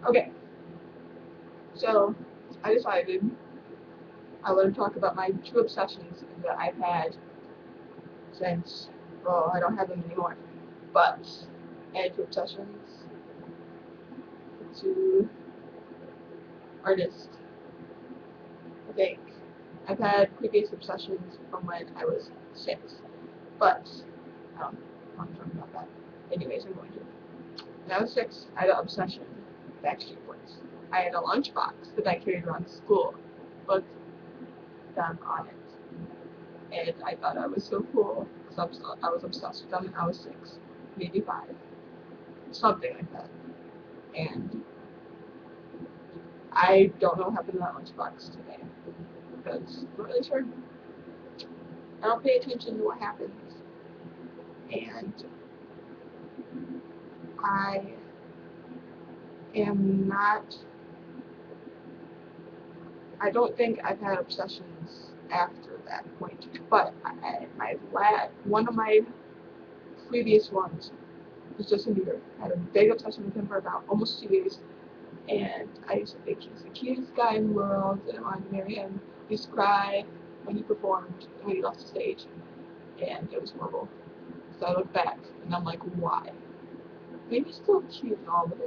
Okay, so I decided I want to talk about my two obsessions that I've had since, well, I don't have them anymore, but I had two obsessions, two artists, I think. I've had previous obsessions from when I was 6, but I'm not talking about that. Anyways, I'm going to. When I was 6, I had an obsession with Backstreet Boys. I had a lunchbox that I carried around school with them on it. And I thought I was so cool because I was obsessed with them and I was 6, maybe 5, something like that. And I don't know what happened to that lunchbox today because I'm not really sure. I don't pay attention to what happens. And I am not, I don't think I've had obsessions after that point. But one of my previous ones was Justin Bieber. I had a big obsession with him for about almost 2 years. And I used to think he's the cutest guy in the world, and I wanted to marry him. I used to cry when he performed, when he left the stage, and it was horrible. So I look back, and I'm like, why? Maybe he's still cute and all, but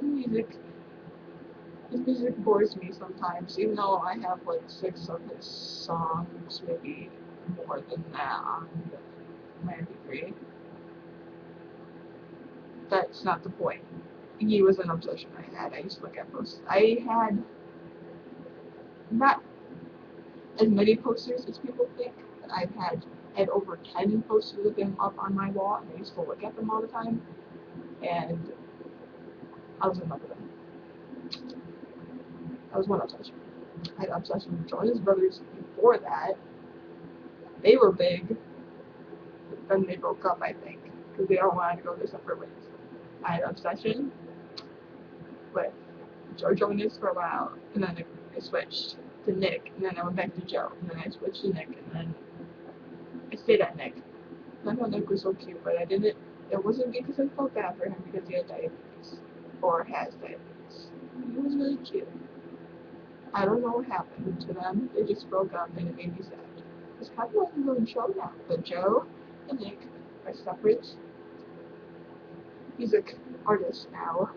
his music bores me sometimes, even though I have like 6 of his songs, maybe more than that on my MP3. That's not the point. He was an obsession I had. I used to look at posts. I had not as many posters as people think. I had over 10 posters of him up on my wall, and I used to look at them all the time. And I was in love with them. That was one obsession. I had an obsession with Jonas Brothers before that. They were big, but then they broke up, I think, because they all wanted to go their separate ways. I had an obsession with Joe Jonas for a while, and then I switched to Nick, and then I went back to Joe, and then I switched to Nick, and then I stayed at Nick. I thought Nick was so cute, but I didn't. It wasn't because I felt bad for him because he had diabetes or has diabetes. He was really cute. I don't know what happened to them. They just broke up and it made me sad. Because Kevin wasn't really show now, but Joe and Nick are separate music artists now,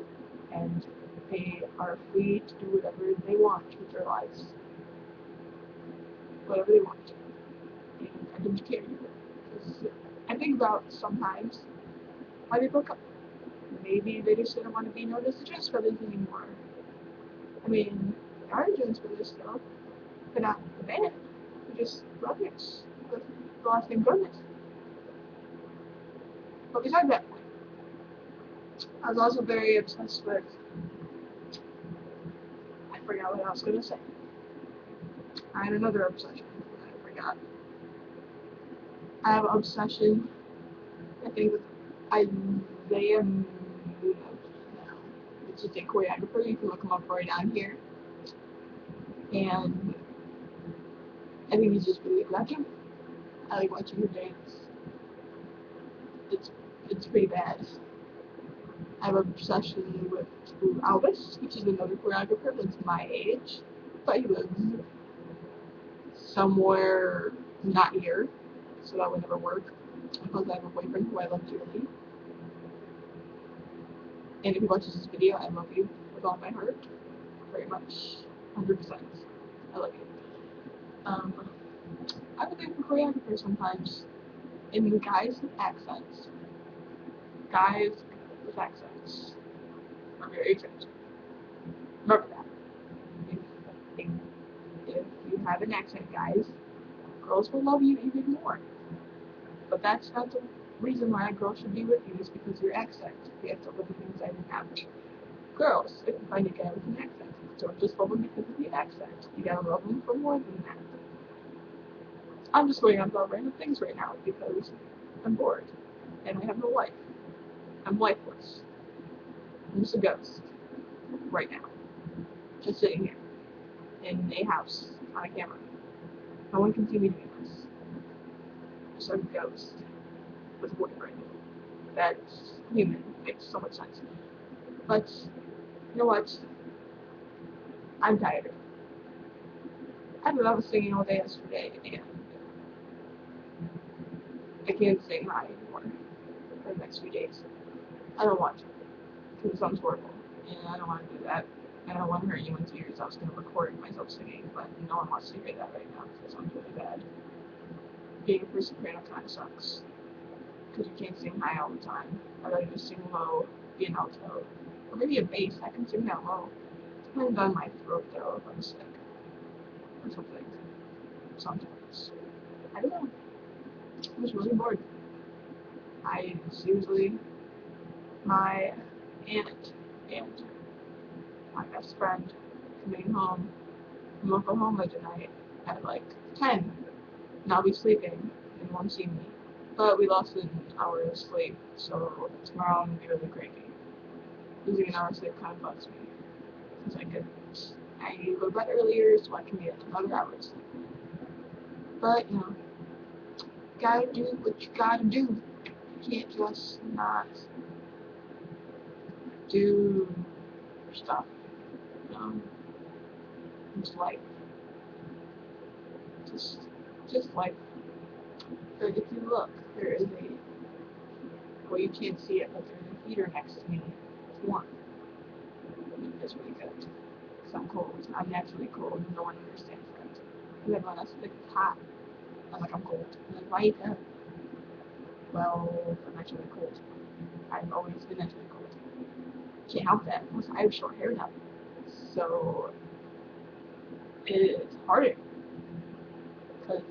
and they are free to do whatever they want with their lives, whatever they want. And I don't care. Because I think about sometimes why they broke up. Maybe they just didn't want to be known as the Jonas Brothers anymore. I mean, they are the Jonas Brothers still, but not the band. They're just brothers with the last name Brothers. But besides that, I was also very obsessed with. I forgot what I was going to say. I had another obsession. I forgot. I have an obsession. I think with Isaiah Munoz now. It's just a choreographer. You can look him up right down here. And I think he's just really legend. I like watching him dance. It's it's pretty bad. I have an obsession with Albus, which is another choreographer that's my age, but he lives somewhere not here, so that would never work. Because I have a boyfriend who I love dearly, and if he watches this video, I love you with all my heart, very much, 100%. I love you. Um, I would think for choreographers sometimes, in the guys with accents. Guys with accents are very expensive. Remember that. If, if you have an accent, guys, girls will love you even more. But that's not the reason why a girl should be with you, is because of your accent. You have to love the things I didn't have. Girls, if you find a guy with an accent, don't just love him because of the accent. You gotta love him for more than that. I'm just going on about random things right now because I'm bored and I have no life. I'm lifeless. I'm just a ghost right now, just sitting here in a house on a camera. No one can see me doing this. Just a ghost with a boyfriend. That's human. Makes so much sense. But you know what? I'm tired. I was singing all day yesterday, and I can't sing high anymore for the next few days. I don't want to, because it sounds horrible, and I don't want to do that. I don't want to hurt anyone's ears. I was going to record myself singing, but no one wants to hear that right now, because it sounds really bad. Being a first soprano kind of sucks, because you can't sing high all the time. I'd rather just sing low, be an alto, or maybe a bass. I can sing that low. Depends on my throat, though, if I'm sick or something. Sometimes. I don't know. I was really bored. I seriously, my aunt and my best friend coming home from Oklahoma tonight at like 10, and I'll be sleeping and won't see me. But we lost an hour of sleep, so tomorrow I'm gonna be really cranky. Losing an hour of sleep kind of bugs me, because I need to go to bed earlier so I can get another hour of sleep. But, you know, gotta do what you gotta do. You can't just not do stuff. Um, just life. Just, just life. But if you look, there is well, you can't see it, but there's a heater next to me. It's warm. It's really good. So I'm cold. I'm naturally cold, and no one understands that. And everyone else is like, it's hot. I'm like, I'm cold. I'm like, why are you there? Well, I'm naturally cold. I've always been naturally cold. Can't help that. Plus, I have short hair now. So, it's harder. Because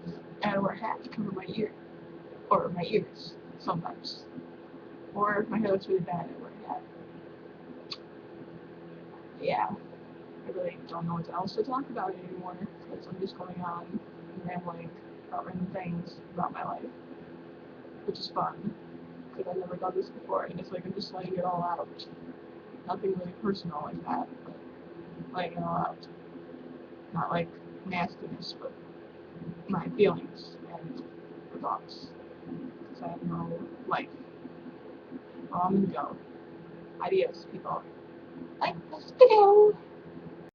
I gotta wear a hat to cover my ear. Or my ears, sometimes. Or if my hair looks really bad, I wear a hat. Yeah. I really don't know what else to talk about anymore, because I'm just going on and rambling about random things about my life, which is fun, because I've never done this before, and it's like I'm just letting it all out. Nothing really personal like that, but letting it all out. Not like nastiness, but my feelings and thoughts, because I have no life. Well, I'm gonna go. Adios, people. Like this video!